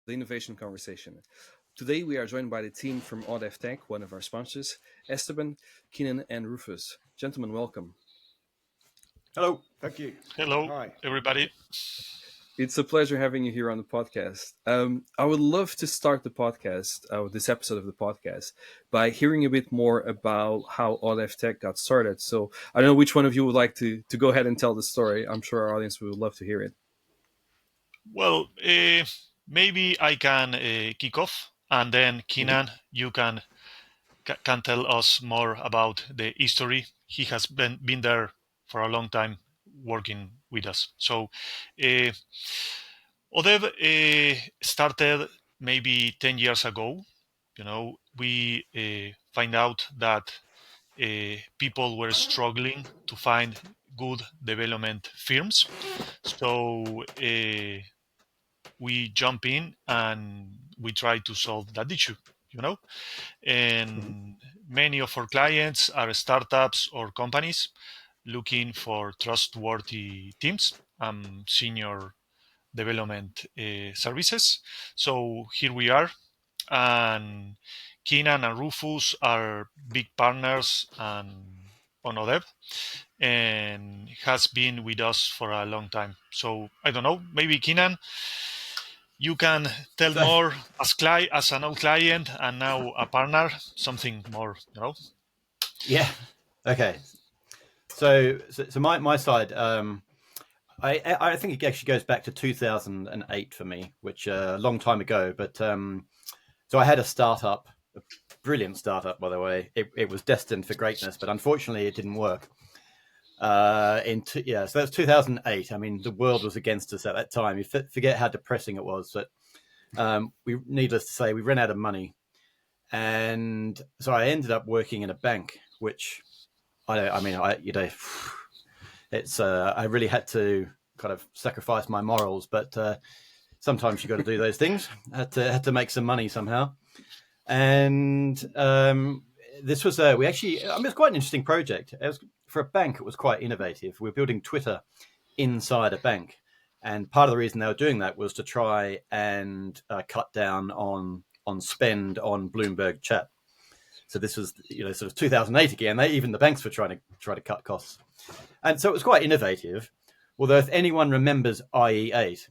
the innovation conversation. Today, we are joined by the team from Odev.tech, one of our sponsors, Esteban, Keenan, and Rufus. Gentlemen, welcome. Hello. Thank you. Hello, Hi. everybody. It's a pleasure having you here on the podcast. I would love to start the podcast, this episode of the podcast, by hearing a bit more about how Odev.tech got started. So I don't know which one of you would like to go ahead and tell the story. I'm sure our audience would love to hear it. Well, maybe I can kick off, and then Keenan, you can tell us more about the history. He has been there for a long time, working with us. So, uh, Odev started maybe 10 years ago. We find out that people were struggling to find good development firms. So we jump in and we try to solve that issue, you know. And many of our clients are startups or companies looking for trustworthy teams and senior development services. So here we are, and Keenan and Rufus are big partners and on Odev, and has been with us for a long time. So I don't know, maybe Keenan, you can tell So, more as an old client and now a partner, something more. yeah. Okay. So my side, I think it actually goes back to 2008 for me, which a long time ago. But so I had a startup, a brilliant startup, by the way. It was destined for greatness, but unfortunately, it didn't work. So that's 2008. I mean, the world was against us at that time. You forget how depressing it was. But needless to say, we ran out of money, and so I ended up working in a bank, which it's I really had to kind of sacrifice my morals, but sometimes you got to do those things. Had to make some money somehow, and this was it's quite an interesting project. It was, for a bank, it was quite innovative. We were building Twitter inside a bank, and part of the reason they were doing that was to try and cut down on spend on Bloomberg chat. So this was, sort of 2008 again. Even the banks were trying to cut costs, and so it was quite innovative. Although, if anyone remembers IE8,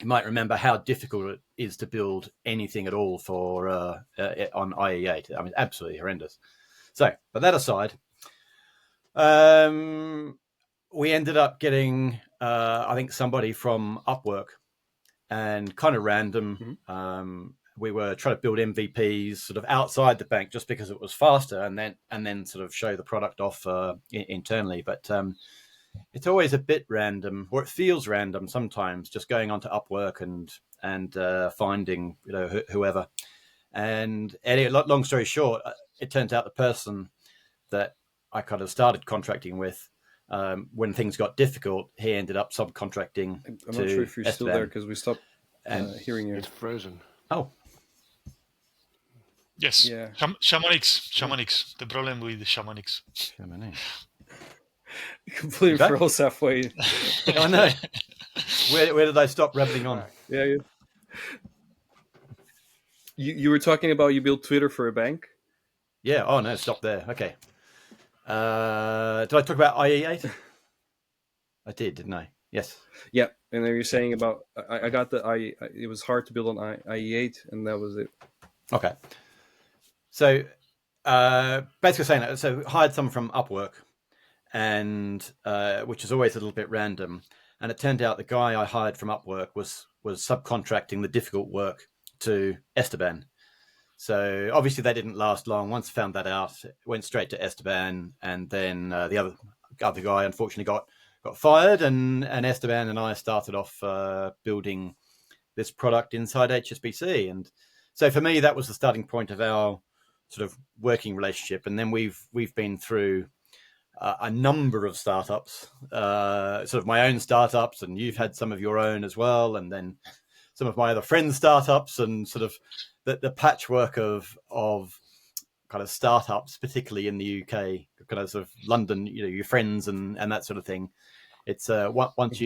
you might remember how difficult it is to build anything at all for on IE8. I mean, absolutely horrendous. So, but that aside, we ended up getting, I think, somebody from Upwork, and kind of random. We were trying to build MVPs sort of outside the bank just because it was faster, and then sort of show the product off internally. But it's always a bit random, or it feels random sometimes, just going onto Upwork and finding whoever. And long story short, it turns out the person that I kind of started contracting with, when things got difficult, he ended up subcontracting. I'm not sure if you're Esteban. still there because we stopped hearing you. It's frozen. Oh. Yes. Yeah. Shamanics. The problem with the shamanics. Completely froze halfway. I know. Where did I stop rambling on? Yeah. You were talking about you built Twitter for a bank? Yeah. Oh no, stop there. Okay. Did I talk about IE8? I did, didn't I? Yes. Yeah, and then you're saying about I got the it was hard to build on IE8, and that was it. Okay. So basically saying that, so hired someone from Upwork, and which is always a little bit random. And it turned out the guy I hired from Upwork was subcontracting the difficult work to Esteban. So obviously they didn't last long. Once I found that out, it went straight to Esteban, and then the other guy unfortunately got fired, and Esteban and I started off building this product inside HSBC. And so for me, that was the starting point of our sort of working relationship. And then we've been through a number of startups, sort of my own startups, and you've had some of your own as well, and then some of my other friends' startups, and sort of the patchwork of kind of startups, particularly in the UK, kind of sort of London, your friends and that sort of thing. It's once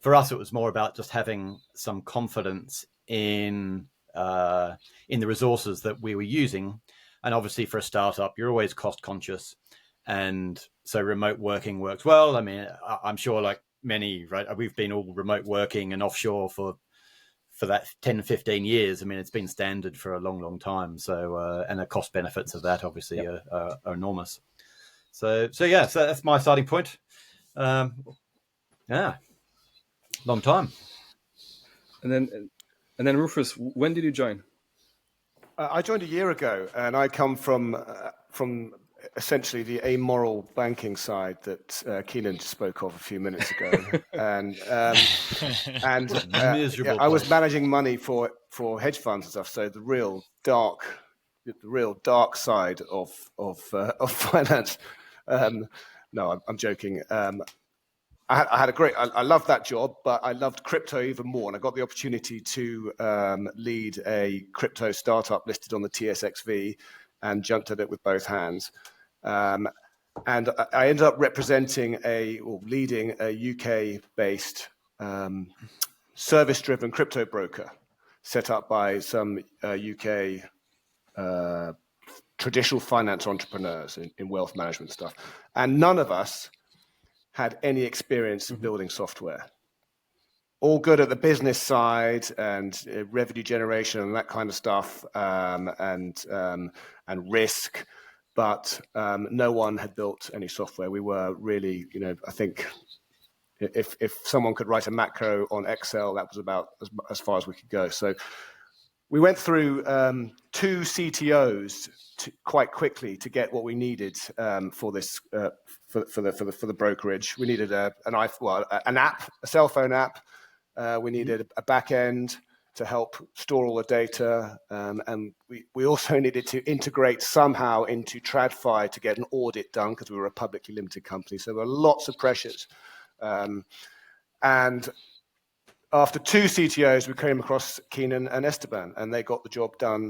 for us, it was more about just having some confidence in the resources that we were using. And obviously, for a startup, you're always cost conscious, and so remote working works well. I mean, I'm sure, like many, right? We've been all remote working and offshore for that 10, 15 years. I mean, it's been standard for a long, long time. So, and the cost benefits of that obviously are enormous. So that's my starting point. Yeah, long time. And then Rufus, when did you join? I joined a year ago, and I come from essentially the amoral banking side that Keenan spoke of a few minutes ago, and Miserable I was place. managing money for hedge funds and stuff. So the real dark side of finance. No, I'm joking. I had a great. I loved that job, but I loved crypto even more, and I got the opportunity to lead a crypto startup listed on the TSXV, and jumped at it with both hands. And I ended up representing leading a UK-based service-driven crypto broker set up by some UK traditional finance entrepreneurs in wealth management stuff, and none of us had any experience building software. All good at the business side and revenue generation and that kind of stuff, and risk, but no one had built any software. We were really, I think if someone could write a macro on Excel, that was about as far as we could go. So we went through two CTOs quite quickly to get what we needed for this for the brokerage. We needed an app, a cell phone app. We needed a back end to help store all the data, and we also needed to integrate somehow into TradFi to get an audit done because we were a publicly limited company. So there were lots of pressures, and after two CTOs, we came across Keenan and Esteban, and they got the job done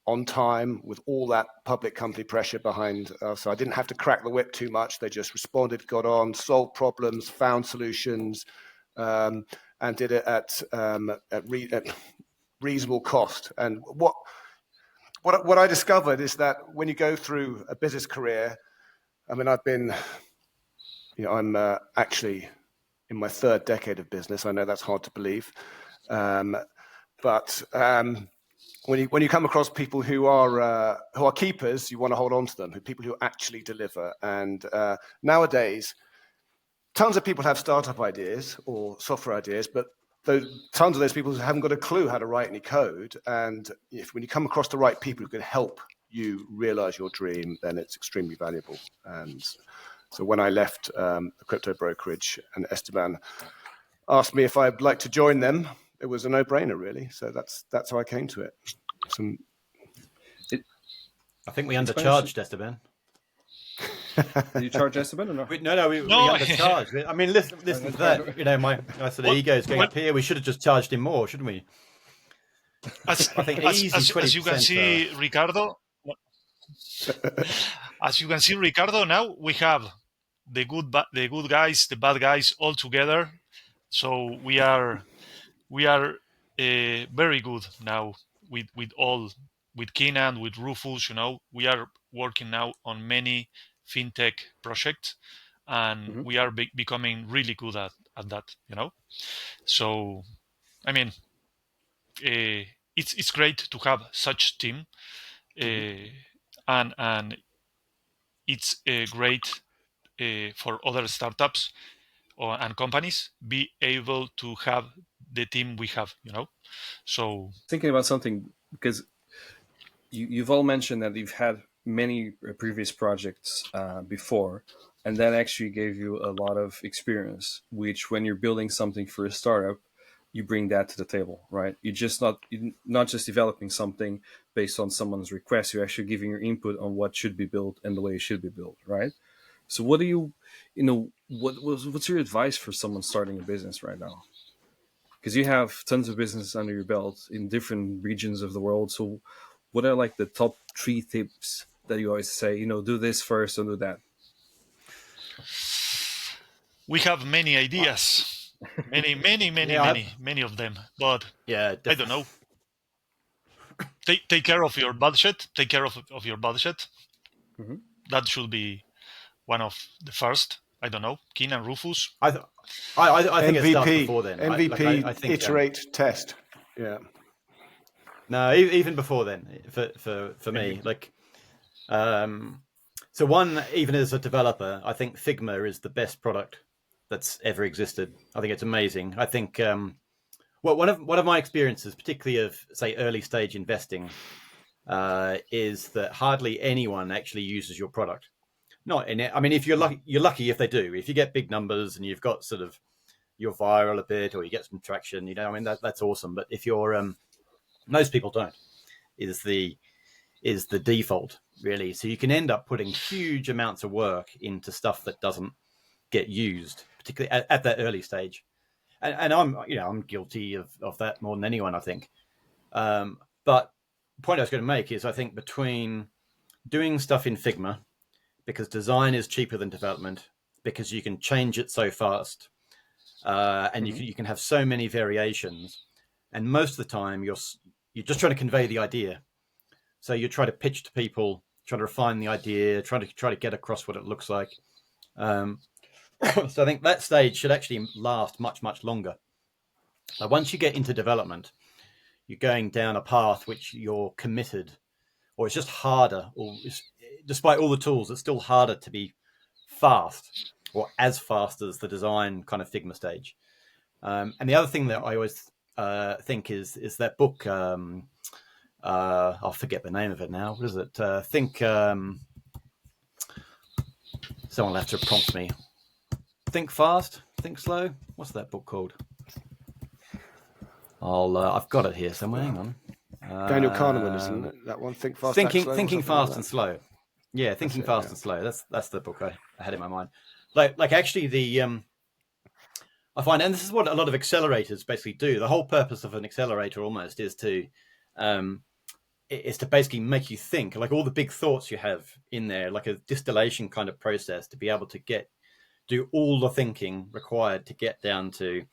on time with all that public company pressure behind us. So I didn't have to crack the whip too much. They just responded, got on, solved problems, found solutions, and did it at reasonable cost. And what I discovered is that when you go through a business career, I mean, I'm actually in my third decade of business. I know that's hard to believe, but when you come across people who are keepers, you want to hold on to them. People who actually deliver. And nowadays, tons of people have startup ideas or software ideas, but tons of those people haven't got a clue how to write any code. And when you come across the right people who can help you realize your dream, then it's extremely valuable. And so when I left the crypto brokerage and Esteban asked me if I'd like to join them, it was a no-brainer, really. So that's how I came to it. I think we undercharged Esteban. Did you charge Esteban or not? No, we undercharged. I mean, listen to that. My sort of ego's going up here. We should have just charged him more, shouldn't we? As you can see, Ricardo. As you can see, Ricardo, now we have the good guys, the bad guys all together. So we are very good now with Keenan, with Rufus. We are working now on many fintech projects, and we are becoming really good at that. So I mean, it's great to have such team, and it's great for other startups and companies be able to have the team we have. So thinking about something, because you've all mentioned that you've had many previous projects before, and that actually gave you a lot of experience, which when you're building something for a startup, you bring that to the table, right? You're not just developing something based on someone's request, you're actually giving your input on what should be built and the way it should be built, right? So what do what's your advice for someone starting a business right now? Because you have tons of business under your belt in different regions of the world. So what are like the top 3 tips that you always say, do this first and do that? We have many ideas, Many of them. But Yeah, I don't know. Take care of your budget. Take care of your budget. Mhm. That should be one of the first. I don't know. Keen and Rufus. I think it starts MVP, before then. MVP, I think iterate, test. Yeah. no, even before then for me, like, so one, even as a developer, I think Figma is the best product that's ever existed. I think it's amazing. I think well, one of my experiences, particularly of say early stage investing, is that hardly anyone actually uses your product. Not in it. I mean, if you're lucky if they do. If you get big numbers and you've got sort of you're viral a bit or you get some traction, I mean that's awesome. But if you're most people don't, is the default really. So you can end up putting huge amounts of work into stuff that doesn't get used, particularly at that early stage. And I'm guilty of that more than anyone, I think. But the point I was going to make is I think between doing stuff in Figma, because design is cheaper than development, because you can change it so fast, and you can have so many variations, and most of the time you're just trying to convey the idea. So you try to pitch to people, try to refine the idea, try to get across what it looks like. So I think that stage should actually last much, much longer. Now, once you get into development, you're going down a path which you're committed, or it's just harder, or despite all the tools, it's still harder to be fast or as fast as the design kind of Figma stage. And the other thing that I always think is that book. I'll forget the name of it now. What is it? Someone will have to prompt me. Think Fast, Think Slow. What's that book called? I've got it here somewhere. Hang on. Daniel Kahneman, isn't it? That one? Think Fast, Thinking Fast and Slow. Yeah, Thinking Fast and Slow. That's the book I had in my mind. Like actually I find, and this is what a lot of accelerators basically do. The whole purpose of an accelerator almost is to basically make you think, like all the big thoughts you have in there, like a distillation kind of process to be able to do all the thinking required to get down to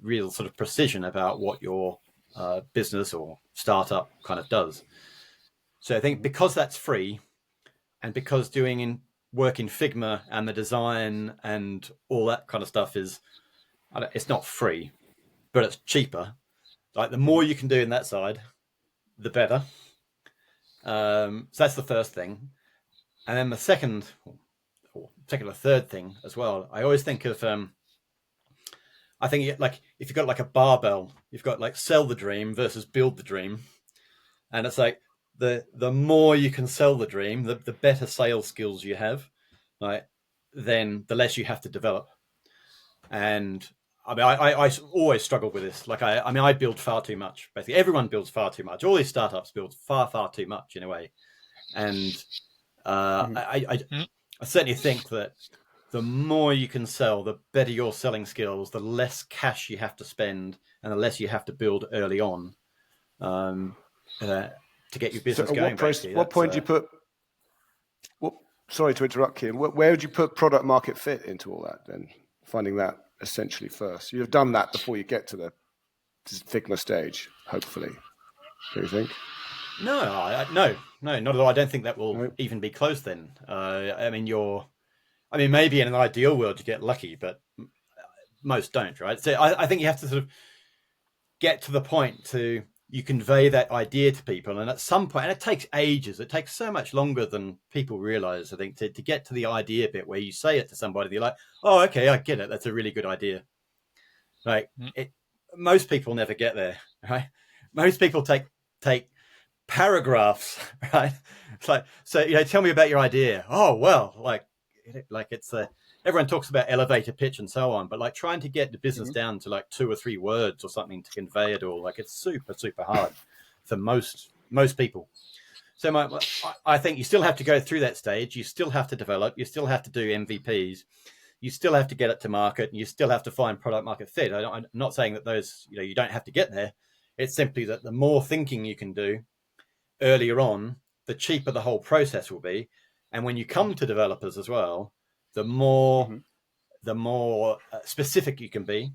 real sort of precision about what your business or startup kind of does. So I think because that's free, and because doing work in Figma and the design and all that kind of stuff it's not free, but it's cheaper. Like the more you can do in that side, the better. So that's the first thing. And then the second or third thing as well, I always think of I think like if you've got like a barbell, you've got like sell the dream versus build the dream. And it's like the more you can sell the dream, the better sales skills you have, right? Then the less you have to develop. And I mean, I always struggle with this. Like I build far too much. Basically, everyone builds far too much. All these startups build far too much in a way. And I certainly think that the more you can sell, the better your selling skills, the less cash you have to spend, and the less you have to build early on to get your business going. What point do you put? Sorry to interrupt, Kim. Where would you put product market fit into all that then? Finding that essentially first. You've done that before you get to the Figma stage, hopefully. Do you think? No, not at all. I don't think that will even be close then. I mean, maybe in an ideal world you get lucky, but most don't, right? So I think you have to sort of get to the point to you convey that idea to people, and at some point, and it takes ages. It takes so much longer than people realize, I think, to get to the idea bit where you say it to somebody, they're like, oh, okay, I get it. That's a really good idea. Like most people never get there, right? Most people take paragraphs, right? It's like, so, tell me about your idea. Oh, well, like it's everyone talks about elevator pitch and so on, but like trying to get the business down to like 2 or 3 words or something to convey it all, like it's super hard for most people. So I think you still have to go through that stage. You still have to develop. You still have to do MVPs. You still have to get it to market, and you still have to find product market fit. I'm not saying that those, you don't have to get there. It's simply that the more thinking you can do earlier on, the cheaper the whole process will be. And when you come to developers as well, the more specific you can be,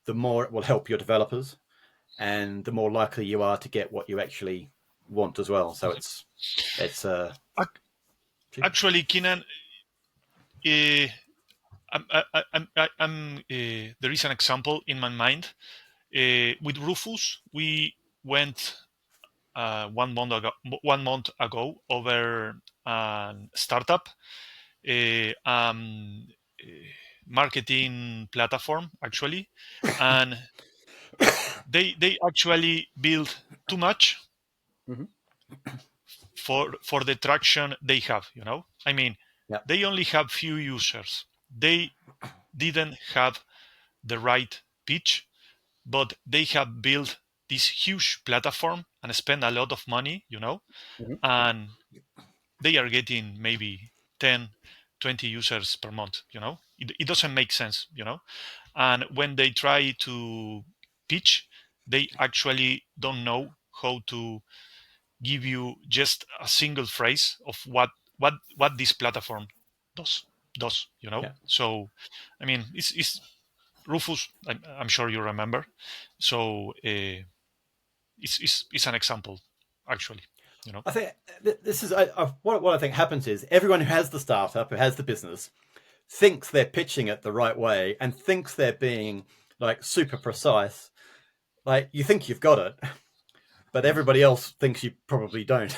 the more it will help your developers, and the more likely you are to get what you actually want as well. So it's Actually, Keenan, uh, there is an example in my mind. With Rufus, we went 1 month ago over a startup, marketing platform actually, and they actually build too much Mhm. for the traction they have. I mean, yeah, they only have few users. They didn't have the right pitch, but they have built this huge platform and spend a lot of money, Mhm. and they are getting maybe 10, 20 users per month. It doesn't make sense. And when they try to pitch, they actually don't know how to give you just a single phrase of what this platform does. yeah. So I mean, it's Rufus. I'm sure you remember. So it's an example, actually. I think this is what I think happens is everyone who has the startup, who has the business, thinks they're pitching it the right way and thinks they're being like super precise. Like you think you've got it, but everybody else thinks you probably don't.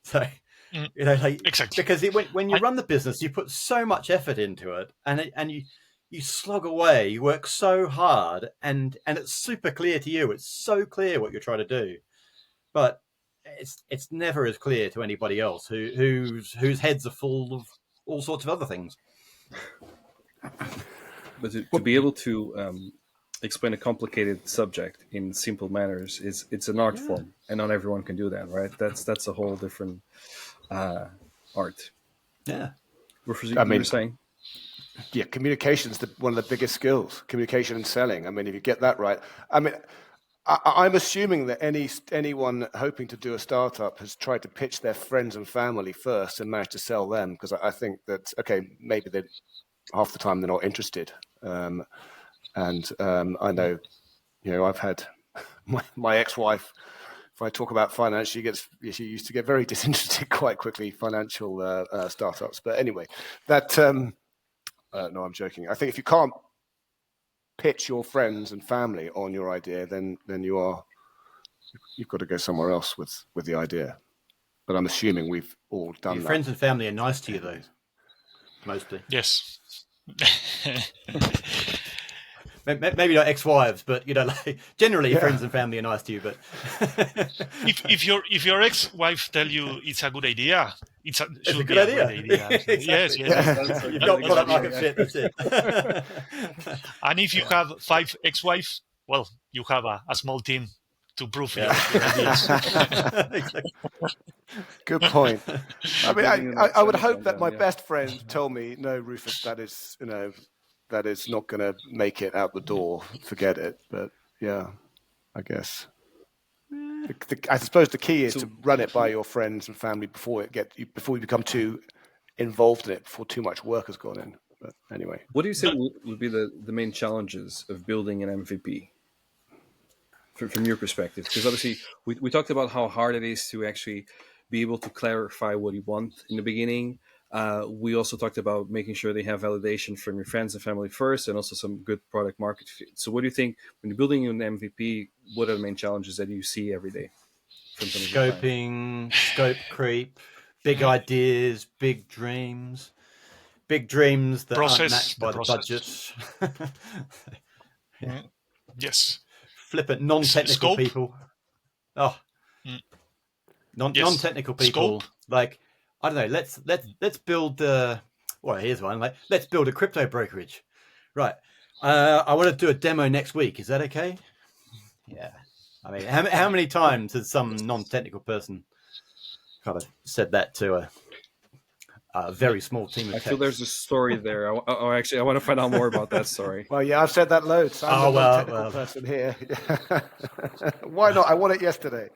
So Mm, like exactly. because when you I, run the business, you put so much effort into it, and you slog away, you work so hard, and it's super clear to you. It's so clear what you're trying to do, but it's never as clear to anybody else whose heads are full of all sorts of other things. But to be able to explain a complicated subject in simple manners is it's an art Yeah, form, and not everyone can do that, right? That's a whole different art. yeah, What I you were mean, saying? yeah, communication is one of the biggest skills. Communication and selling. I mean, if you get that right, I mean, I'm assuming that anyone hoping to do a startup has tried to pitch their friends and family first and managed to sell them, because I think that maybe they half the time they're not interested. I know, I've had my ex-wife. If I talk about finance, she used to get very disinterested quite quickly. Financial startups, but anyway, that no, I'm joking. I think if you can't pitch your friends and family on your idea, then you've got to go somewhere else with the idea. But I'm assuming we've all done your that. friends and family are nice to you though, mostly. yes. Maybe not ex-wives, but like generally Yeah. friends and family are nice to you. But if your ex-wife tell you it's a good idea, it's a should good be a great idea. idea. Yes, Exactly. yes. Sounds like You've a got really product good market idea. fit. That's it. And if you have 5 ex-wives, well, you have a small team to prove Yeah. your ideas. Exactly. Good point. I mean, Building I would a hope that down, my yeah. best friend told me, no, Rufus, that is not going to make it out the door. Forget it. But yeah, I guess. I suppose the key is So, to run it by your friends and family before you become too involved in it, before too much work has gone in. But anyway, what do you say That- would be the main challenges of building an MVP from your perspective? Because obviously, we talked about how hard it is to actually be able to clarify what you want in the beginning. We also talked about making sure they have validation from your friends and family first, and also some good product market fit. So, what do you think when you're building an MVP? What are the main challenges that you see every day from some of your clients? Scoping, scope creep, big Mhm. ideas, big dreams that aren't Process, matched the by the process. budget. Yeah. Mhm. Yes. Flippant non-technical Scope. people. Oh, Mm, yes. non-technical Scope. people. Like, I don't know. Let's build well, here's one. Like, let's build a crypto brokerage. Right. I want to do a demo next week. Is that okay? Yeah. I mean, how many times has some non-technical person kind of said that to a very small team of I feel tech? there's a story there. Actually, I want to find out more about that story. well, yeah, I've said that loads. I'm Oh, the non-technical person here. Why not? I want it yesterday.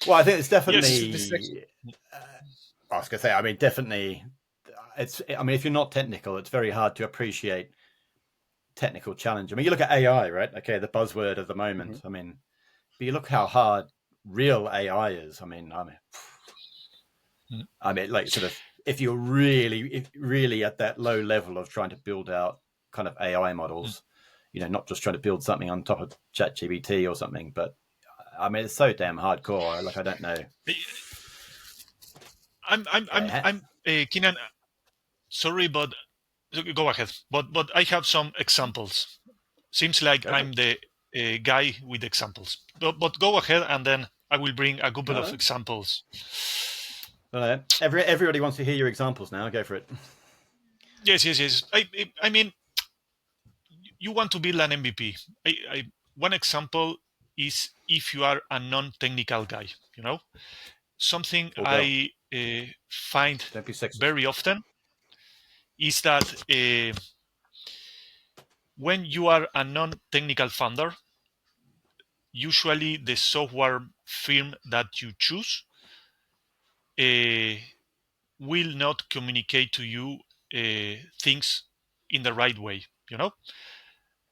Well, I think it's Yes. definitely. I was going to say, I mean, definitely. I mean, if you're not technical, it's very hard to appreciate technical challenge. I mean, you look at AI, right? Okay, the buzzword of the moment. Mm-hmm. I mean, but you look how hard real AI is. I mean, like sort of if you're really at that low level of trying to build out kind of AI models, not just trying to build something on top of ChatGPT or something, but I mean, it's so damn hardcore. Like, I don't know. I'm Keenan. Sorry, but go ahead. But I have some examples. Seems like I'm the guy with examples. But go ahead, and then I will bring a couple of examples. Everybody wants to hear your examples now. Go for it. Yes. I mean, you want to build an MVP. One example is if you are a non-technical guy. Something I find Don't be sexist. very often is that when you are a non-technical founder, usually the software firm that you choose will not communicate to you things in the right way.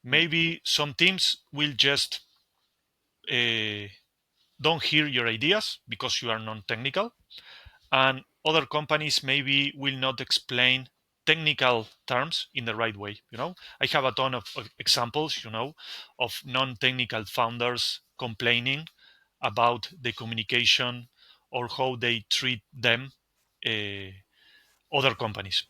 Maybe some teams will just don't hear your ideas because you are non-technical, and other companies maybe will not explain technical terms in the right way. I have a ton of examples, of non-technical founders complaining about the communication or how they treat them other companies,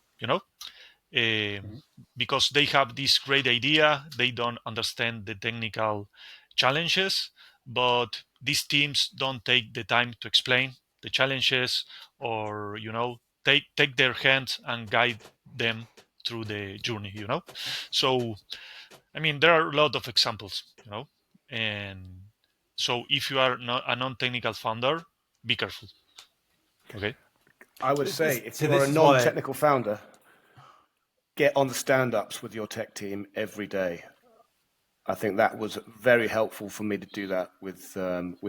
because they have this great idea, they don't understand the technical challenges, but these teams don't take the time to explain the challenges, or take their hands and guide them through the journey. So I mean, there are a lot of examples, and so if you are not a non-technical founder, be careful. Okay. I would say if you are a this is non-technical founder, get on the stand-ups with your tech team every day. I think that was very helpful for me to do that with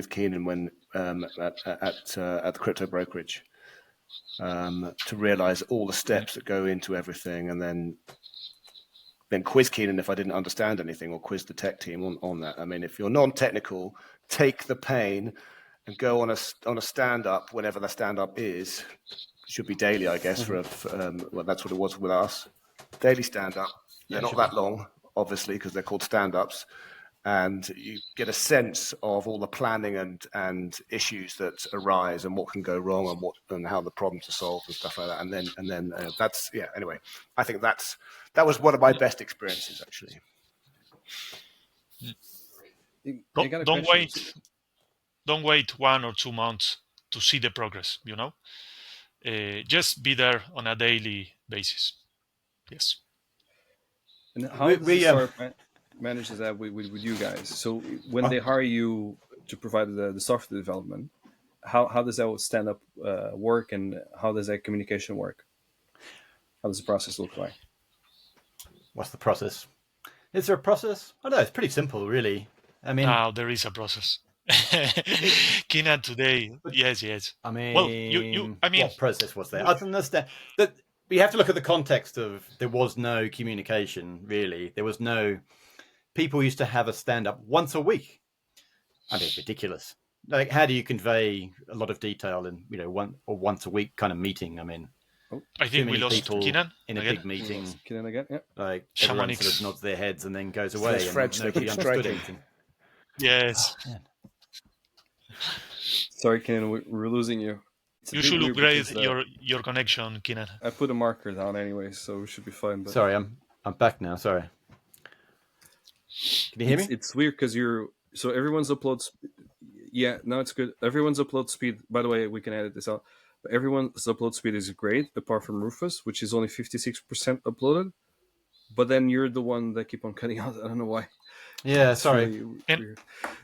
Keenan when at the crypto brokerage, to realize all the steps that go into everything, and then quiz Keenan if I didn't understand anything, or quiz the tech team on that. I mean, if you're non-technical, take the pain and go on a stand-up whenever the stand-up is. Should be daily, I guess. Well, that's what it was with us. Daily stand-up. They're not that long, obviously, because they're called stand-ups, and you get a sense of all the planning and issues that arise, and what can go wrong, and how the problems are solved and stuff like that. And then that's Anyway, I think that was one of my best experiences, actually. Don't wait 1 or 2 months to see the progress. Just be there on a daily basis. Yes. And how does the startup manages that with you guys? So when they hire you to provide the software development, how does that stand up work, and how does that communication work? How does the process look like? What's the process? Is there a process? I don't know. It's pretty simple, really. I mean, there is a process. Keenan today, yes. I mean, well, what process was there? I understand that we have to look at the context of there was no communication, really. There was no. People used to have a stand-up once a week. I mean, ridiculous. Like, how do you convey a lot of detail in once a week kind of meeting? I mean, I think we lost Keenan in a big meeting. Keenan again, yeah. Like, everyone sort of nods their heads and then goes away, and nobody understood anything. Yes. Oh, sorry, Keenan, we're losing you. You should upgrade your connection, Keenan. I put a marker down anyway, so we should be fine. But sorry, I'm back now. Sorry. Can you hear me? It's weird because everyone's upload. Yeah, no, it's good. Everyone's upload speed. By the way, we can edit this out. But everyone's upload speed is great, apart from Rufus, which is only 56% uploaded. But then you're the one that keep on cutting out. I don't know why. Yeah, sorry. Really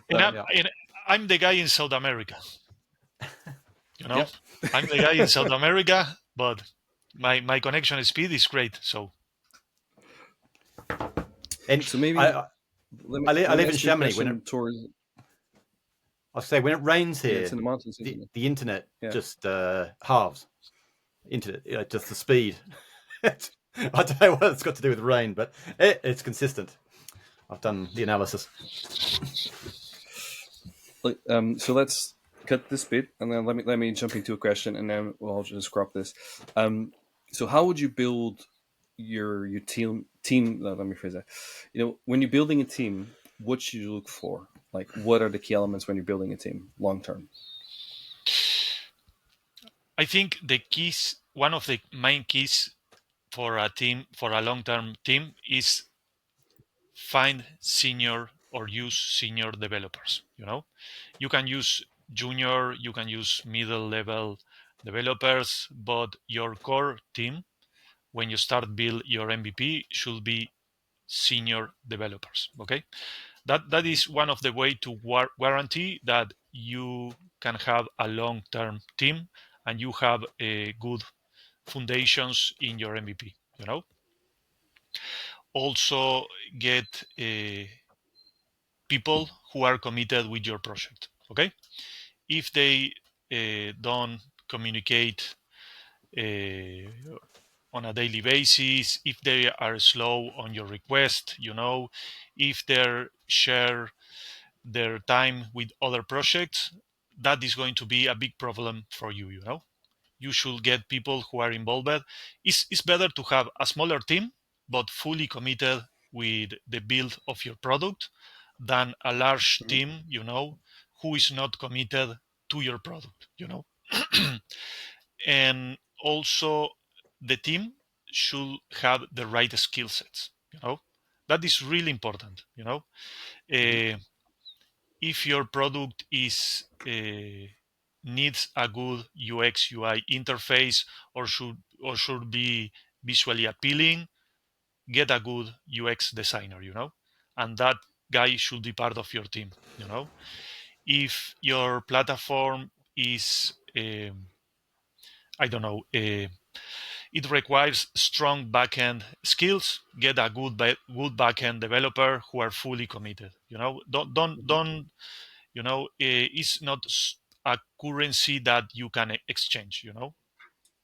and I'm the guy in South America. Yep. I'm the guy in South America, but my connection speed is great. So maybe I live in Chamonix. I'll say when it rains here, it's in the mountains, the internet just halves. Internet, just the speed. I don't know what it's got to do with rain, but it's consistent. I've done the analysis. So let's cut this bit, and then let me jump into a question, and then we'll just crop this. So how would you build your team? Let me phrase that. When you're building a team, what should you look for? Like, what are the key elements when you're building a team long term? I think the keys, one of the main keys for a team, for a long-term team, is find senior or use senior developers. You can use junior, you can use middle level developers, but your core team, when you start build your MVP, should be senior developers. Okay, that is one of the way to guarantee that you can have a long-term team and you have a good foundations in your MVP. Also get people who are committed with your project. Okay, if they don't communicate on a daily basis, if they are slow on your request, if they share their time with other projects, that is going to be a big problem for you. You should get people who are involved. It's better to have a smaller team but fully committed with the build of your product than a large team, who is not committed to your product. And also the team should have the right skill sets. That is really important. Uh, if your product is needs a good UX UI interface or should be visually appealing, get a good UX designer, and that guy should be part of your team. If your platform is I don't know, it requires strong backend skills, get a good backend developer who are fully committed. Don't it's not a currency that you can exchange.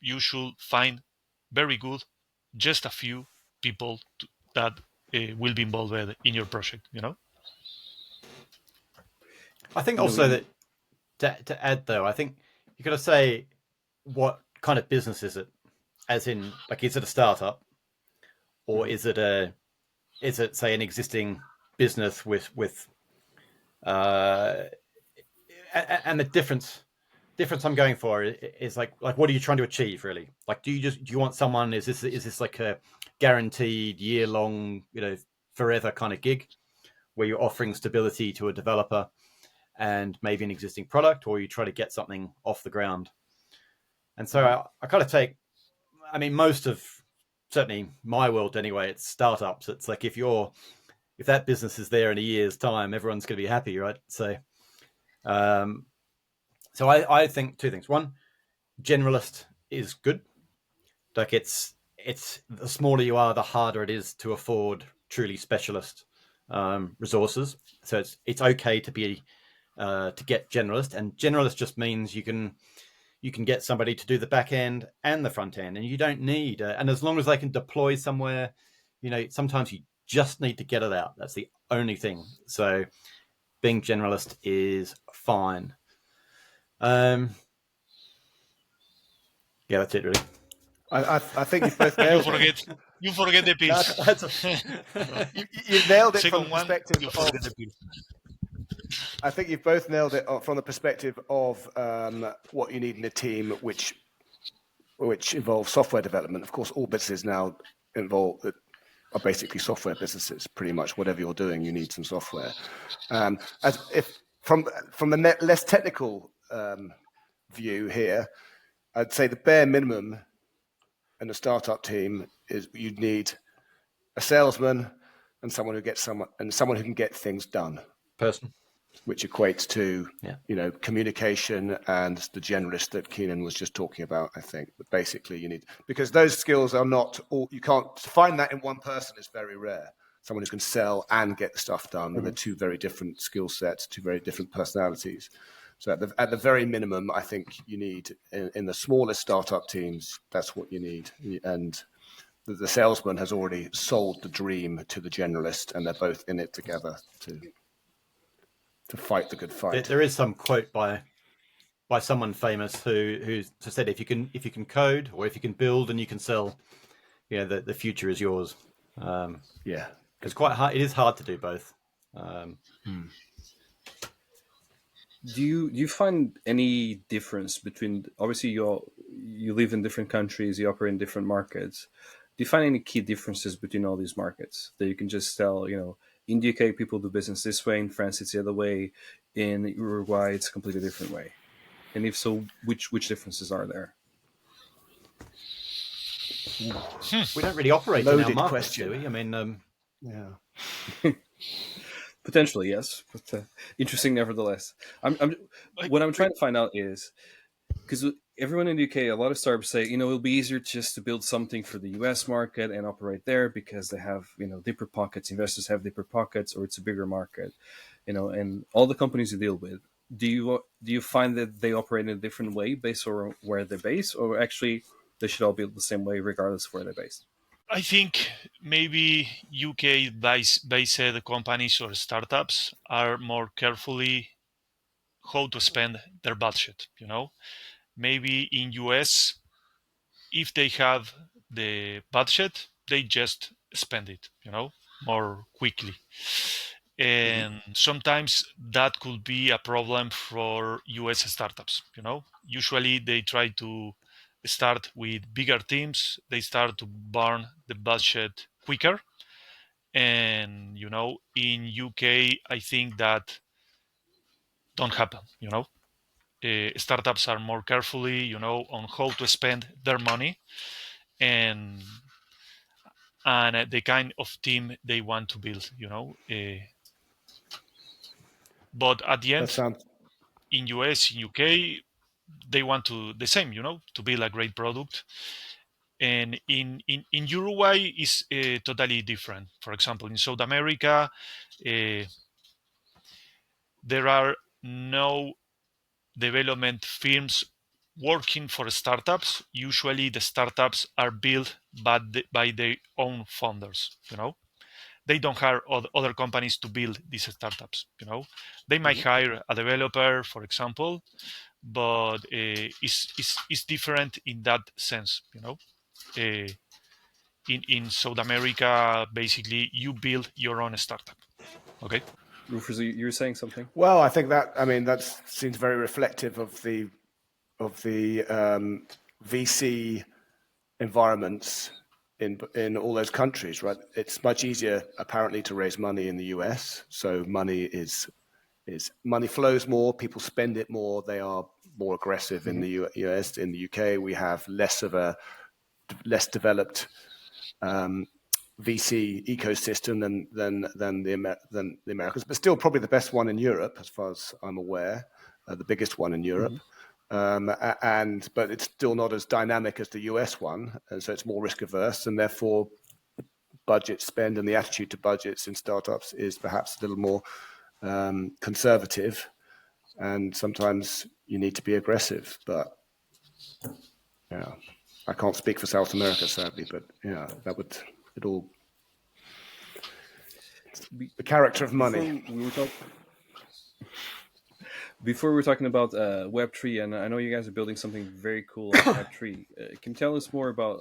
You should find very good, just a few people that will be involved in your project. I think You know, also you, that to add though, I think you got to say what kind of business is it? As in, like, is it a startup or is it say an existing business with and the difference I'm going for is like what are you trying to achieve really? Like, do you want someone? Is this like a guaranteed year long, forever kind of gig where you're offering stability to a developer and maybe an existing product, or you try to get something off the ground? And so I kind of take, I mean, most of certainly my world anyway, it's startups. It's like if that business is there in a year's time, everyone's going to be happy, right? So, I think two things. One, generalist is good. Like it's the smaller you are, the harder it is to afford truly specialist resources. So it's okay to be to get generalist, and generalist just means you can get somebody to do the back end and the front end, and you don't need and as long as they can deploy somewhere, sometimes you just need to get it out. That's the only thing. So being generalist is fine. Yeah, that's it really. I think you both nailed it. You forget the pills. You nailed it from Second the one, perspective you of. forget the pills. I think you've both nailed it from the perspective of what you need in a team, which involves software development. Of course, all businesses now are basically software businesses. Pretty much whatever you're doing, you need some software. As if from the less technical view here, I'd say the bare minimum in a startup team is you'd need a salesman and someone who can get things done. Person. Which equates to communication and the generalist that Keenan was just talking about. I think, but basically you need, because those skills are not all, you can't find that in one person is very rare. Someone who can sell and get the stuff done, and they're two very different skill sets, two very different personalities. So at the very minimum, I think you need in the smallest startup teams, that's what you need. And the salesman has already sold the dream to the generalist, and they're both in it together to fight the good fight. There is some quote by someone famous who said, if you can code, or if you can build and you can sell, the future is yours. Yeah, it's quite hard. It is hard to do both. Do you find any difference between, obviously you live in different countries, you operate in different markets. Do you find any key differences between all these markets that you can just tell, in the UK people do business this way, in France it's the other way, in Uruguay it's a completely different way? And if so, which differences are there? We don't really operate in our Loaded markets, question. do we? I mean, yeah. Potentially, yes, but interesting nevertheless. What I'm trying to find out is, because everyone in the UK, a lot of startups say, it'll be easier just to build something for the US market and operate there because they have, deeper pockets. Investors have deeper pockets, or it's a bigger market, and all the companies you deal with. Do you find that they operate in a different way based on where they're based, or actually they should all build the same way regardless of where they're based? I think maybe UK-based companies or startups are more carefully how to spend their budget. Maybe in US, if they have the budget, they just spend it, more quickly. And sometimes that could be a problem for US startups. Usually they try to start with bigger teams. They start to burn the budget quicker. And, in UK, I think that don't happen, startups are more carefully, on how to spend their money and the kind of team they want to build, but at the end, in US, in UK, they want to the same, to build a great product. And in Uruguay is totally different. For example, in South America, there are no development firms working for startups. Usually the startups are built by their own founders, They don't hire other companies to build these startups, They might hire a developer, for example, but it's different in that sense, in South America, basically you build your own startup. Okay. Rufus, you were saying something? Well, I think that seems very reflective of the VC environments in all those countries, right? It's much easier apparently to raise money in the US. So money money flows more, people spend it more, they are more aggressive in the US. In the UK, we have less developed VC ecosystem than the Americans, but still probably the best one in Europe, as far as I'm aware, the biggest one in Europe. But it's still not as dynamic as the US one, and so it's more risk averse, and therefore budget spend and the attitude to budgets in startups is perhaps a little more conservative, and sometimes you need to be aggressive. But yeah, I can't speak for South America, sadly, but yeah, it all the character of money. Before we were talking about Web3, and I know you guys are building something very cool on Web3. Can you tell us more about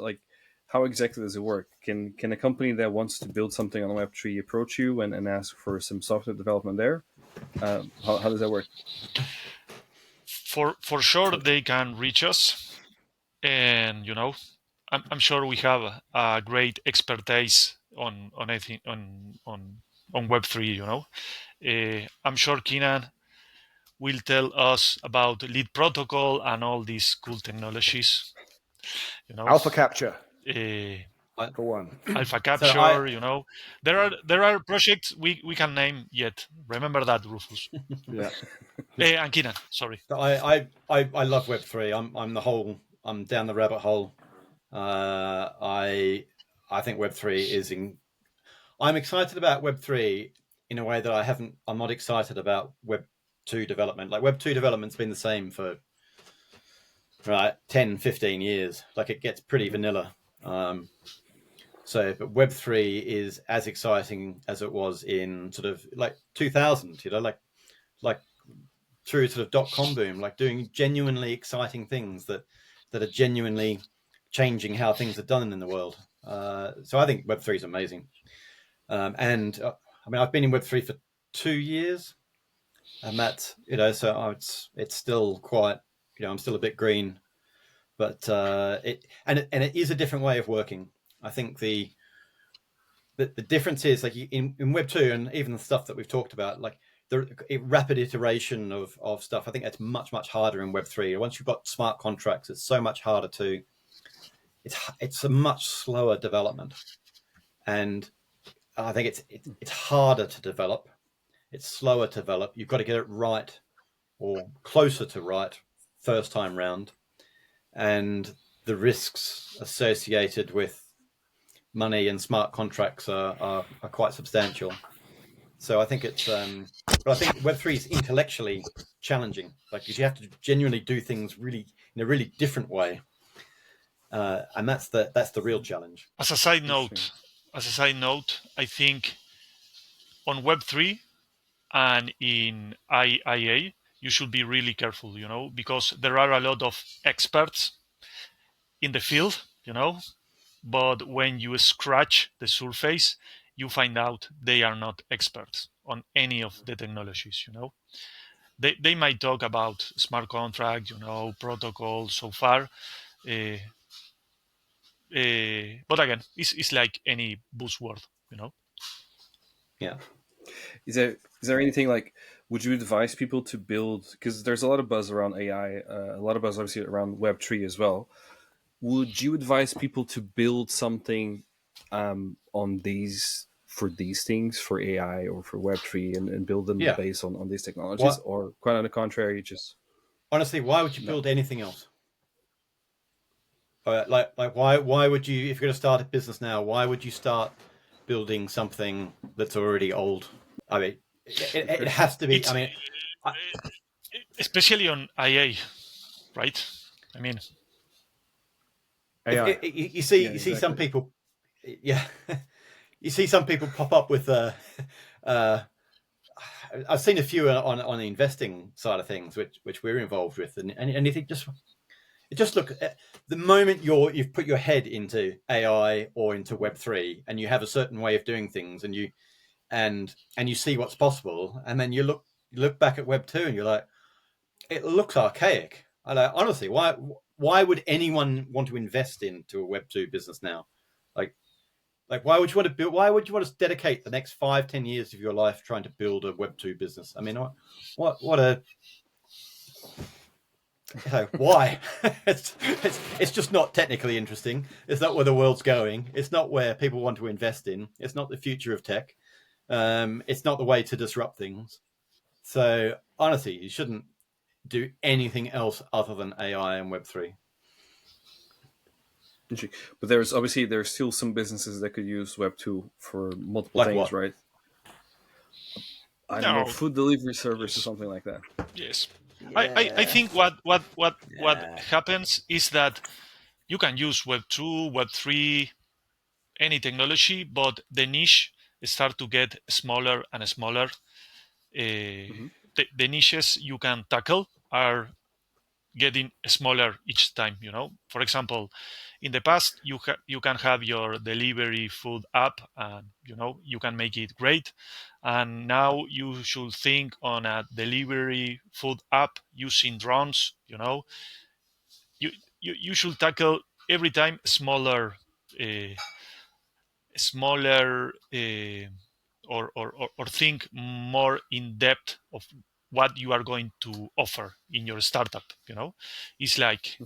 how exactly does it work? Can a company that wants to build something on Web3 approach you and ask for some software development there? How does that work? For sure, they can reach us, and I'm sure we have a great expertise on anything on Web3. I'm sure Keenan will tell us about lead protocol and all these cool technologies. Alpha capture. For one. Alpha capture, there are projects we can name yet. Remember that, Rufus. Yeah. And Keenan, sorry. I love Web3. I'm down the rabbit hole. I think Web3 is I'm excited about Web3 in a way that I'm not excited about Web2 development. Like Web2 development's been the same for 10, 15 years. Like it gets pretty vanilla. So, but Web3 is as exciting as it was in sort of like 2000, like through sort of .com boom, like doing genuinely exciting things that are genuinely changing how things are done in the world. So I think Web3 is amazing. And I mean, I've been in Web3 for 2 years, and that's, so it's still quite, I'm still a bit green, but it is a different way of working. I think the difference is like in Web2 and even the stuff that we've talked about, like the rapid iteration of stuff. I think that's much harder in Web3. Once you've got smart contracts, it's so much harder to. It's a much slower development, and I think it's harder to develop. It's slower to develop. You've got to get it right or closer to right first time round, and the risks associated with money and smart contracts are quite substantial. So I think it's, but I think Web3 is intellectually challenging, like because you have to genuinely do things really in a really different way, and that's the real challenge. As a side note, I think on Web3 and in IA, you should be really careful, because there are a lot of experts in the field, but when you scratch the surface, you find out they are not experts on any of the technologies, They might talk about smart contract, protocol so far, uh, but again, it's like any buzzword, Yeah. Is there anything like, would you advise people to build, because there's a lot of buzz around AI, a lot of buzz obviously around Web3 as well. Would you advise people to build something on these, for these things, for AI or for Web3, and build them Yeah. based on these technologies? Or quite on the contrary, just honestly, why would you build anything else? Like why would you, if you're going to start a business now, why would you start building something that's already old? I mean, it has to be. It's, I mean, especially on IA, right? I mean, AI. you see some people, yeah, you see some people pop up with I've seen a few on the investing side of things, which we're involved with, and you think just look at the moment you've put your head into AI or into Web3, and you have a certain way of doing things, and you see what's possible, and then you look back at Web2 and you're like, it looks archaic. I like, honestly, why would anyone want to invest into a Web2 business now? Like why would you want to build? Why would you want to dedicate the next 5-10 years of your life trying to build a Web2 business? I mean, what a why? It's just not technically interesting. It's not where the world's going. It's not where people want to invest in. It's not the future of tech. It's not the way to disrupt things. So honestly, you shouldn't do anything else other than AI and Web3. But there's still some businesses that could use Web2 for multiple Like things, what? right? I don't No. know, food delivery service or something like that. Yes. Yeah. I think what happens is that you can use Web2, Web3, any technology, but the niche start to get smaller and smaller. The niches you can tackle are getting smaller each time. For example, in the past you can have your delivery food app, and you can make it great, and now you should think on a delivery food app using drones. You should tackle every time uh, smaller or think more in depth of what you are going to offer in your startup. It's like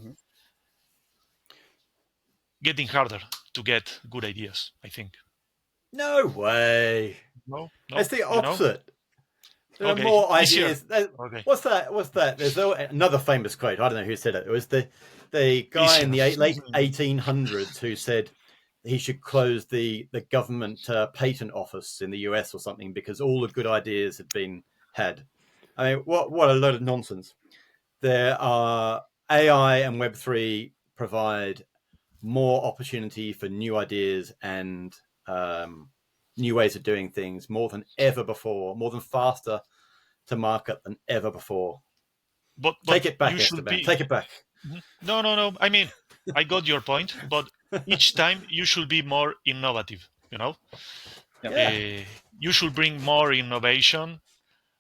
getting harder to get good ideas, I think. No way. No, It's the you know. opposite. There are Okay, more easier. ideas. Okay. What's that? There's another famous quote. I don't know who said it. It was the guy in the Easier. late 1800s who said he should close the government patent office in the US or something because all the good ideas had been had. I mean, what a load of nonsense. There are AI and Web3 provide more opportunity for new ideas and new ways of doing things more than ever before, more than faster to market than ever before. But Take it back, you should Esteban. be. Take it back. No. I mean, I got your point, but each time you should be more innovative. Yeah. You should bring more innovation,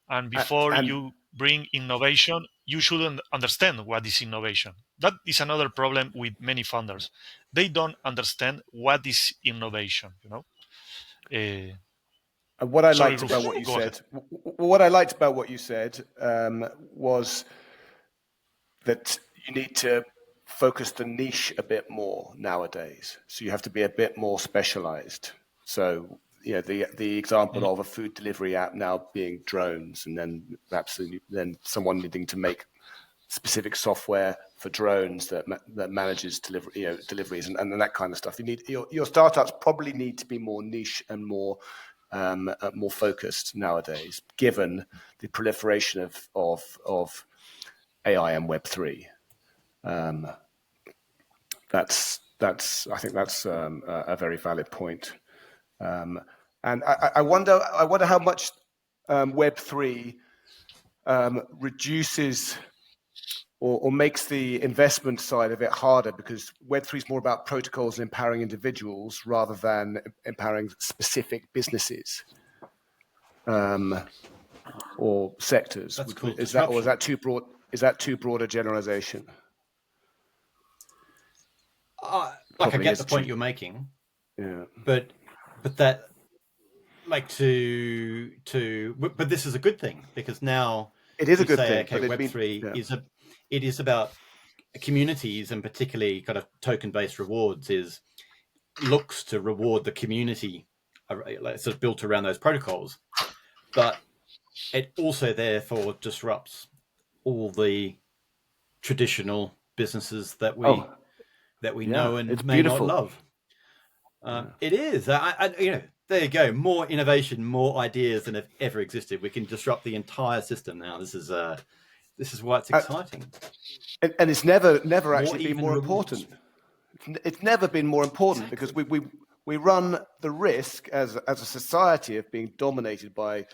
and before And you bring innovation, you should understand what is innovation. That is another problem with many founders. They don't understand what is innovation. what I Sorry, liked about Rufus, what you go ahead. said, what I liked about what you said was that you need to focus the niche a bit more nowadays. So you have to be a bit more specialized. So the example of a food delivery app now being drones, and then then someone needing to make specific software for drones that manages deliveries and that kind of stuff. You need your startups probably need to be more niche and more focused nowadays, given the proliferation of AI and Web3. I think that's a very valid point. And I wonder how much Web3 reduces or makes the investment side of it harder, because Web3 is more about protocols and empowering individuals rather than empowering specific businesses or sectors. That's called Is that, or is disruption. that too broad? Is that too broad a generalization? I Probably get is the point too- you're making, Yeah. but that like but this is a good thing, because now It is a we good say, thing. okay, But Web3 is about communities, and particularly kind of token-based rewards looks to reward the community, sort of built around those protocols, but it also therefore disrupts all the traditional businesses that we know and it's may not beautiful. love. It is. There you go. More innovation, more ideas than have ever existed. We can disrupt the entire system now. This is why it's exciting. And it's never More actually been even more rewards. important. It's never been more important, because we run the risk as a society of being dominated by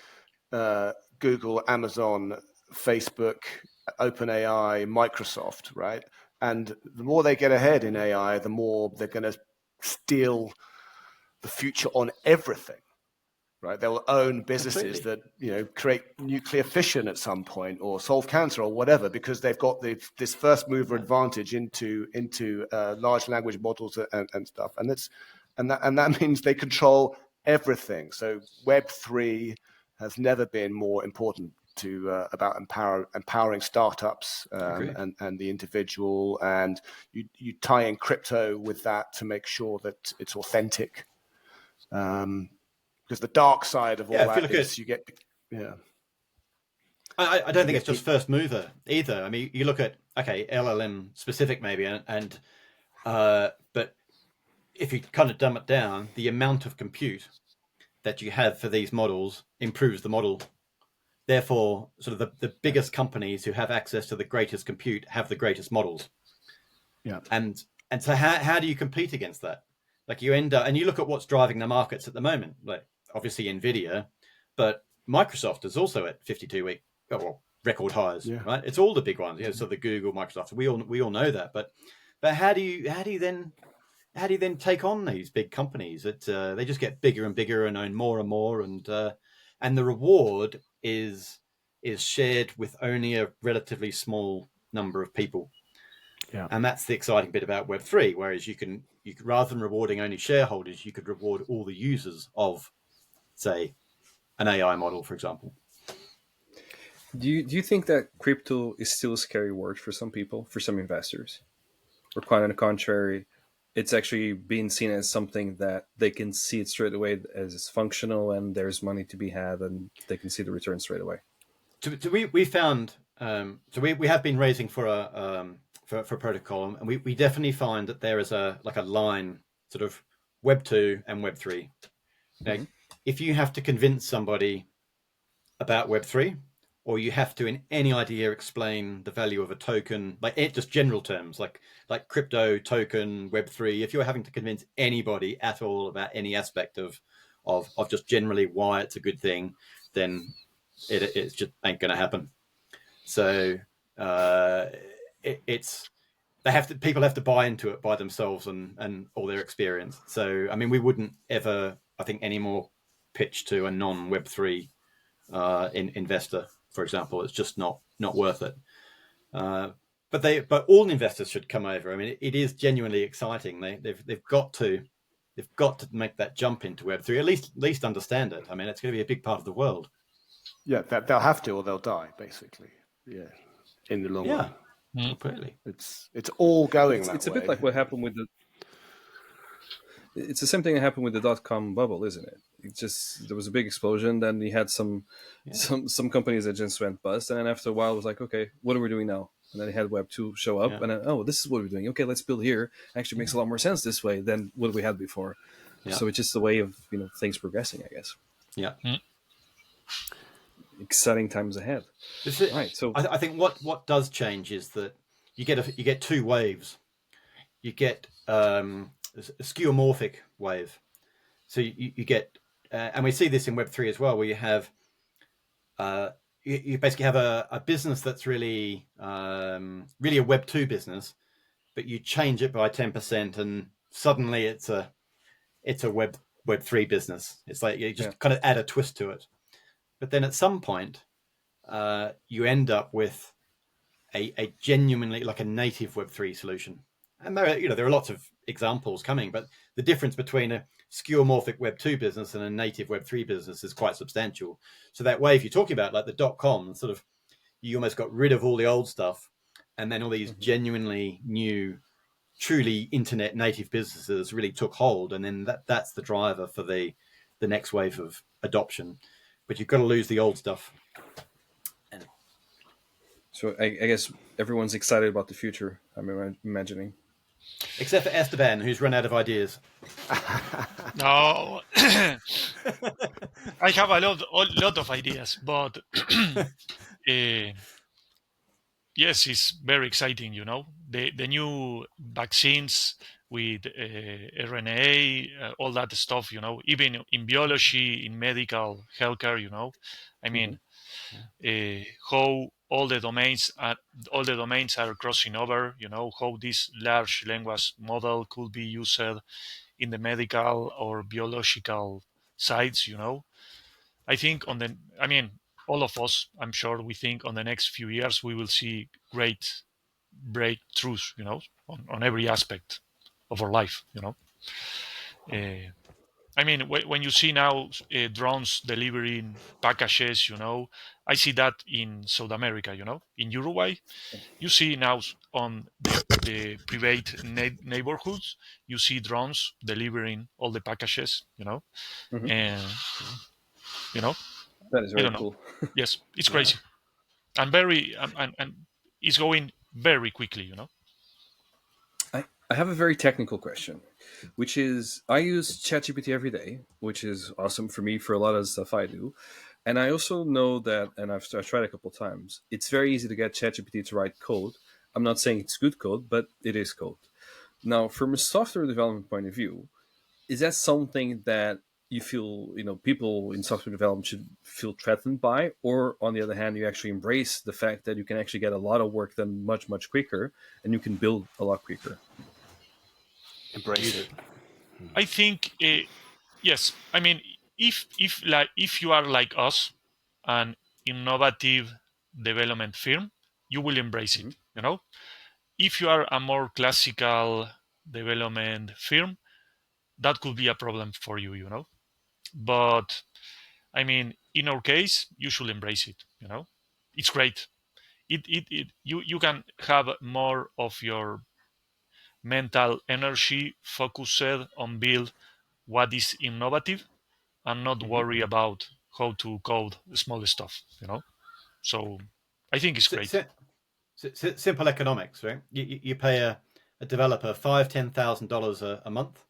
Google, Amazon, Facebook, OpenAI, Microsoft, right? And the more they get ahead in AI, the more they're going to steal the future on everything, right? They'll own businesses that create nuclear fission at some point, or solve cancer, or whatever, because they've got this first mover advantage into large language models and stuff, and that means they control everything. So Web3 has never been more important about empowering startups and the individual, and you tie in crypto with that to make sure that it's authentic. Because the dark side of all that is you get, I don't think it's just first mover either. I mean, you look at LLM specific maybe, but if you kind of dumb it down, the amount of compute that you have for these models improves the model. Therefore, sort of the biggest companies who have access to the greatest compute have the greatest models. Yeah. And so how do you compete against that? Like, you end up, and you look at what's driving the markets at the moment, like obviously Nvidia, but Microsoft is also at 52-week record highs, right? It's all the big ones, so the Google, Microsoft, we all know that. But how do you then take on these big companies that they just get bigger and bigger and own more and more, and the reward is shared with only a relatively small number of people. Yeah. And that's the exciting bit about Web3. Whereas you could, rather than rewarding only shareholders, you could reward all the users of, say, an AI model, for example. Do you think that crypto is still a scary word for some people, for some investors? Or quite on the contrary, it's actually being seen as something that they can see it straight away as it's functional, and there's money to be had, and they can see the return straight away? We found, we have been raising for a protocol, and we definitely find that there is a line, sort of Web 2 and Web 3. Now, if you have to convince somebody about Web 3, or you have to, in any idea, explain the value of a token, like just general terms, like crypto, token, Web3. If you're having to convince anybody at all about any aspect of just generally why it's a good thing, then it just ain't going to happen. So people have to buy into it by themselves and all their experience. So I mean, we wouldn't ever, I think, anymore pitch to a non Web3 investor, for example. It's just not worth it. But all investors should come over. I mean, it is genuinely exciting. They've got to make that jump into Web3, at least understand it. I mean, it's going to be a big part of the world. Yeah, they'll have to, or they'll die, basically. Yeah, in the long run. Completely. It's all going It's, that it's a way. bit like what happened with the. It's the same thing that happened with the .com bubble, isn't it? It just, there was a big explosion. Then you had some companies that just went bust, and then after a while, it was like, okay, what are we doing now? And then they had Web 2 show up, and then, oh, this is what we're doing. Okay, let's build here. Actually, makes a lot more sense this way than what we had before. Yeah. So it's just the way of things progressing, I guess. Yeah. Exciting times ahead. Right. So I think what does change is that you get two waves. You get a skeuomorphic wave. So you get, and we see this in Web3 as well, where you have you basically have a business that's really really a Web2 business, but you change it by 10%, and suddenly it's a Web3 business. It's like you just kind of add a twist to it. But then at some point, you end up with a genuinely, like, a native Web3 solution. And there are lots of examples coming, but the difference between a skeuomorphic Web2 business and a native Web3 business is quite substantial. So that wave you're talking about, like the .com, sort of, you almost got rid of all the old stuff, and then all these genuinely new, truly internet native businesses really took hold, and then that's the driver for the next wave of adoption. But you've got to lose the old stuff. So I guess everyone's excited about the future, I'm imagining. Except for Esteban, who's run out of ideas. No, I have a lot of ideas, but yes, it's very exciting. The new vaccines with RNA, all that stuff. Even in biology, in medical healthcare. I mean, how all the domains are crossing over. How this large language model could be used in the medical or biological sides. I think all of us, I'm sure, we think on the next few years we will see great breakthroughs, on every aspect of our life. When you see now drones delivering packages, I see that in South America, in Uruguay. You see now on the private neighborhoods, you see drones delivering all the packages, and, that is I very don't know. cool. Yes, it's crazy. And very, and it's going very quickly, I have a very technical question, which is, I use ChatGPT every day, which is awesome for me for a lot of stuff I do. And I also know that, and I've tried a couple of times, it's very easy to get ChatGPT to write code. I'm not saying it's good code, but it is code. Now, from a software development point of view, is that something that you feel, people in software development should feel threatened by? Or on the other hand, you actually embrace the fact that you can actually get a lot of work done much, much quicker, and you can build a lot quicker? Embrace it. I think yes. If you are like us, an innovative development firm, you will embrace it. If you are a more classical development firm, that could be a problem for you. But in our case, you should embrace it. It's great. You can have more of your mental energy focused on build what is innovative and not worry about how to code small stuff. So I think it's great. Simple economics, right? You pay a developer $5,000-$10,000 a month,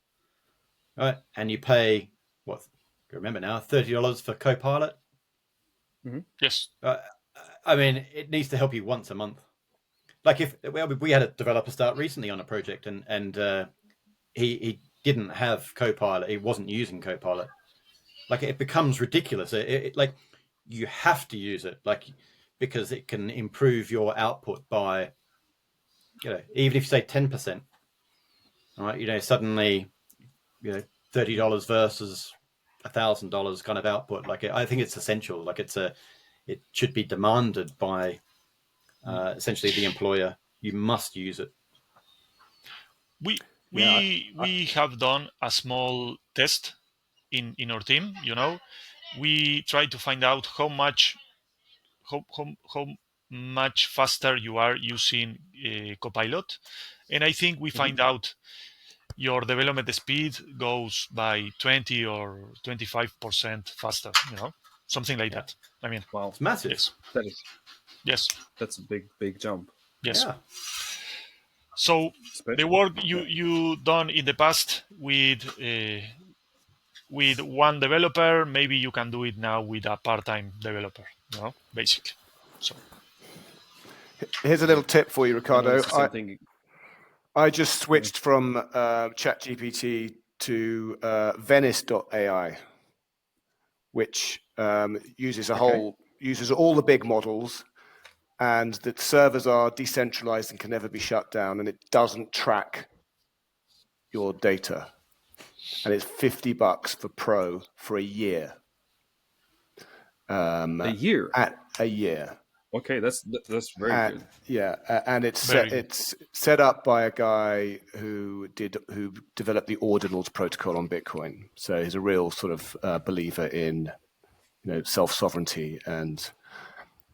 right? And you pay what? I remember now, $30 for Copilot. Yes. I mean, it needs to help you once a month. Like if we had a developer start recently on a project, and he didn't have Copilot, he wasn't using Copilot. Like it becomes ridiculous. Like you have to use it, like because it can improve your output by, even if you say 10%. All right, suddenly, $30 versus $1,000 kind of output. Like I think it's essential. Like it should be demanded by essentially the employer. You must use it. We have done a small test in our team. We try to find out how much faster you are using Copilot, and I think we find out your development speed goes by 20 or 25% faster. Something like that. I mean, Wow, It's massive. yes, that is yes, that's a big jump. yes. Yeah. So Especially, the work you done in the past with one developer, maybe you can do it now with a part-time developer, basically. So Here's a little tip for you, I know Ricardo. this is something. I just switched from ChatGPT to Venice.ai, which uses uses all the big models, and the servers are decentralized and can never be shut down, and it doesn't track your data. And it's $50 for Pro for a year. A year. A year. Okay, that's very good. Yeah, and it's Very good. it's set up by a guy who developed the ordinals protocol on Bitcoin. So he's a real sort of believer in self-sovereignty and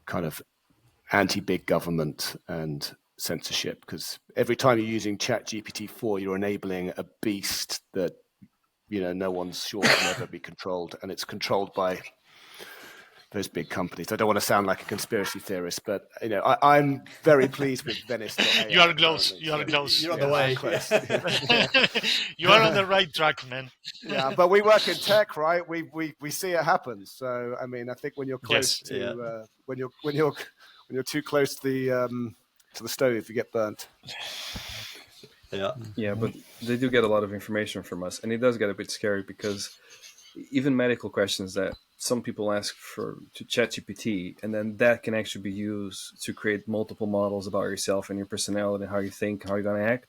kind of anti-big government and censorship. Because every time you're using ChatGPT-4, you're enabling a beast that no one's sure can ever be controlled, and it's controlled by those big companies. I don't want to sound like a conspiracy theorist, but I'm very pleased with Venice. You are close. You are close. You're on the way. Close. You are on the right track, man. Yeah, but we work in tech, right? We see it happen. So I mean, I think when you're close to when you're too close to the stove, you get burnt. Yeah, but they do get a lot of information from us, and it does get a bit scary because even medical questions that some people ask to ChatGPT, and then that can actually be used to create multiple models about yourself and your personality, how you think, how you're going to act.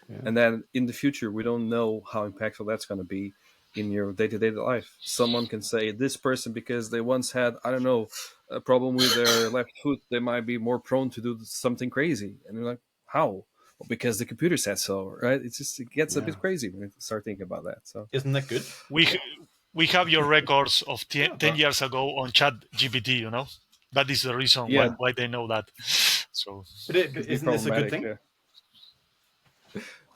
Yeah. And then in the future, we don't know how impactful that's going to be in your day-to-day life. Someone can say this person, because they once had, I don't know, a problem with their left foot, they might be more prone to do something crazy. And you're like, how? Well, because the computer said so, right? It gets a bit crazy when you start thinking about that. So isn't that good? We have your records of 10 years ago on ChatGPT, That is the reason why they know that. So isn't this a good thing? Yeah.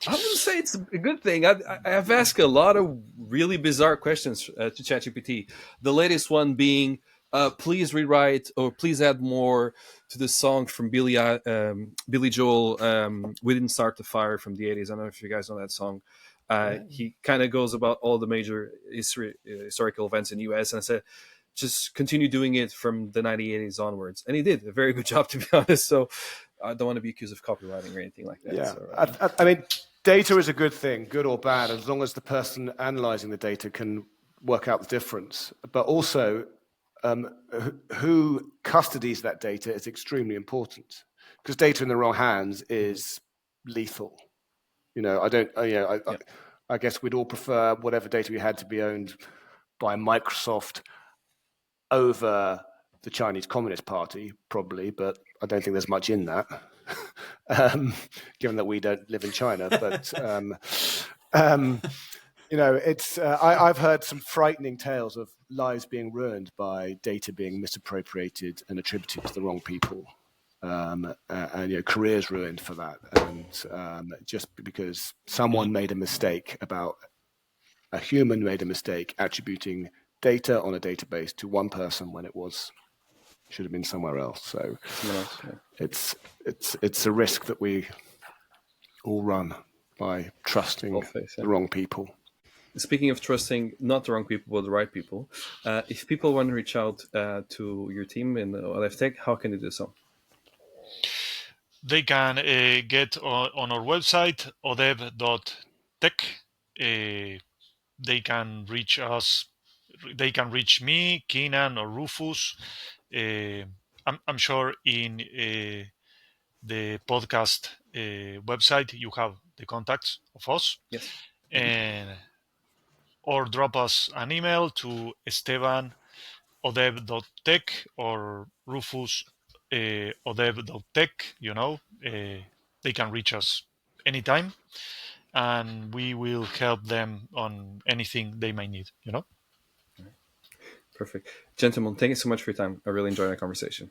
I wouldn't say it's a good thing. I've asked a lot of really bizarre questions to ChatGPT. The latest one being, please rewrite or please add more to the song from Billy Joel, We Didn't Start the Fire from the 80s. I don't know if you guys know that song. He kind of goes about all the major historical events in the U.S. and I said, just continue doing it from the 1980s onwards. And he did a very good job, to be honest. So I don't want to be accused of copywriting or anything like that. Yeah, so, I mean, data is a good thing, good or bad, as long as the person analyzing the data can work out the difference. But also, who custodies that data is extremely important, because data in the wrong hands is lethal. I guess we'd all prefer whatever data we had to be owned by Microsoft over the Chinese Communist Party, probably, but I don't think there's much in that, given that we don't live in China. But I've heard some frightening tales of lives being ruined by data being misappropriated and attributed to the wrong people. And careers ruined for that, and just because someone made a mistake a human made a mistake attributing data on a database to one person when it should have been somewhere else. So it's a risk that we all run by trusting the wrong people. speaking of trusting not the wrong people but the right people, if people want to reach out to your team in Odev.tech, how can they do so? They can get on our website, Odev.tech. They can reach us. They can reach me, Keenan, or Rufus. I'm sure in the podcast website you have the contacts of us, Yes. and or drop us an email to Esteban Odev.tech or Rufus Odev.tech. They can reach us anytime, and we will help them on anything they might need. Perfect. Gentlemen, thank you so much for your time. I really enjoyed our conversation.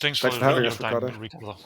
Thanks for Thanks for having your us, time, Ricardo. Ricardo.